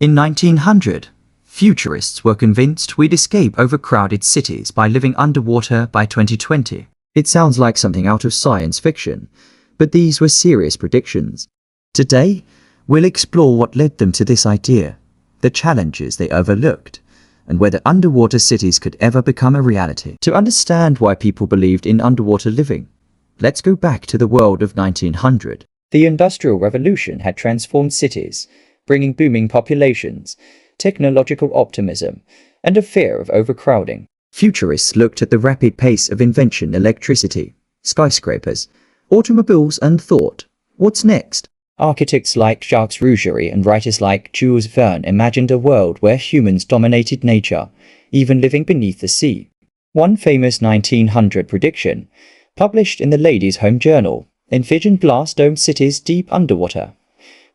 In 1900, futurists were convinced we'd escape overcrowded cities by living underwater by 2020. It sounds like something out of science fiction, but these were serious predictions. Today, we'll explore what led them to this idea, the challenges they overlooked, and whether underwater cities could ever become a reality. To understand why people believed in underwater living, let's go back to the world of 1900. The Industrial Revolution had transformed cities, bringing booming populations, technological optimism, and a fear of overcrowding. Futurists looked at the rapid pace of invention, electricity, skyscrapers, automobiles, and thought, what's next? Architects like Jacques Rougerie and writers like Jules Verne imagined a world where humans dominated nature, even living beneath the sea. One famous 1900 prediction, published in the Ladies' Home Journal, envisioned glass-domed cities deep underwater,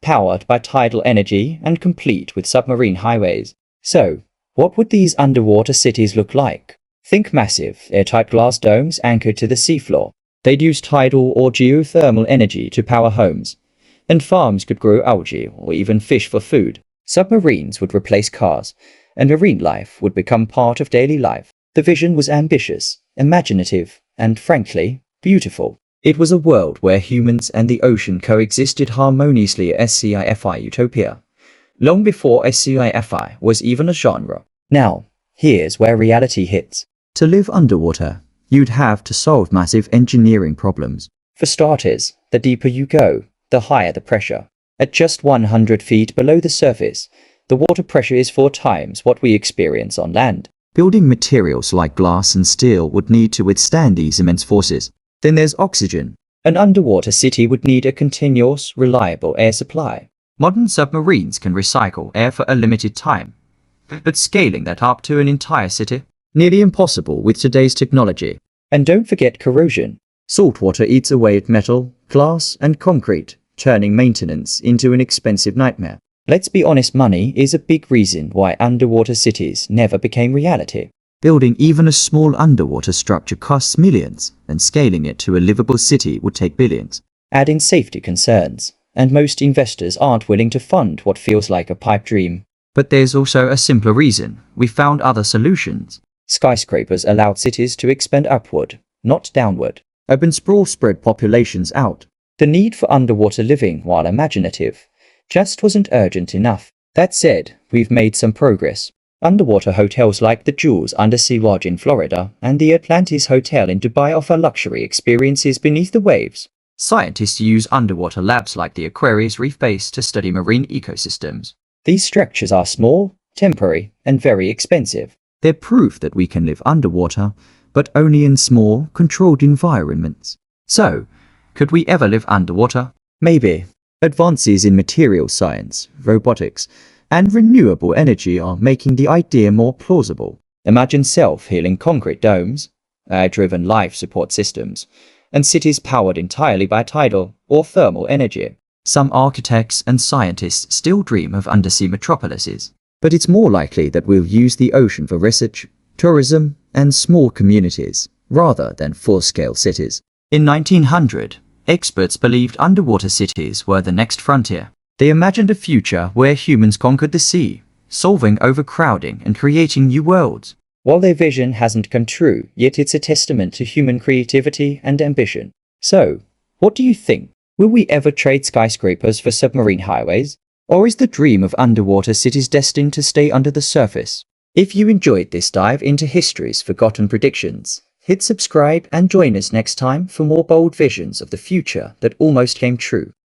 powered by tidal energy and complete with submarine highways. So, what would these underwater cities look like? Think massive, airtight glass domes anchored to the seafloor. They'd use tidal or geothermal energy to power homes, and farms could grow algae or even fish for food. Submarines would replace cars, and marine life would become part of daily life. The vision was ambitious, imaginative, and frankly, beautiful. It was a world where humans and the ocean coexisted harmoniously, a sci-fi utopia, long before sci-fi was even a genre. Now, here's where reality hits. To live underwater, you'd have to solve massive engineering problems. For starters, the deeper you go, the higher the pressure. At just 100 feet below the surface, the water pressure is 4 times what we experience on land. Building materials like glass and steel would need to withstand these immense forces. Then there's oxygen. An underwater city would need a continuous, reliable air supply. Modern submarines can recycle air for a limited time, but scaling that up to an entire city? Nearly impossible with today's technology. And don't forget corrosion. Saltwater eats away at metal, glass, and concrete, turning maintenance into an expensive nightmare. Let's be honest, money is a big reason why underwater cities never became reality. Building even a small underwater structure costs millions, and scaling it to a livable city would take billions. Add in safety concerns, and most investors aren't willing to fund what feels like a pipe dream. But there's also a simpler reason. We found other solutions. Skyscrapers allowed cities to expand upward, not downward. Urban sprawl spread populations out. The need for underwater living, while imaginative, just wasn't urgent enough. That said, we've made some progress. Underwater hotels like the Jules Undersea Lodge in Florida and the Atlantis Hotel in Dubai offer luxury experiences beneath the waves. Scientists use underwater labs like the Aquarius Reef Base to study marine ecosystems. These structures are small, temporary, and very expensive. They're proof that we can live underwater, but only in small, controlled environments. So, could we ever live underwater? Maybe. Advances in material science, robotics, and renewable energy are making the idea more plausible. Imagine self-healing concrete domes, air-driven life support systems, and cities powered entirely by tidal or thermal energy. Some architects and scientists still dream of undersea metropolises, but it's more likely that we'll use the ocean for research, tourism, and small communities, rather than full-scale cities. In 1900, experts believed underwater cities were the next frontier. They imagined a future where humans conquered the sea, solving overcrowding and creating new worlds. While their vision hasn't come true, yet it's a testament to human creativity and ambition. So, what do you think? Will we ever trade skyscrapers for submarine highways? Or is the dream of underwater cities destined to stay under the surface? If you enjoyed this dive into history's forgotten predictions, hit subscribe and join us next time for more bold visions of the future that almost came true.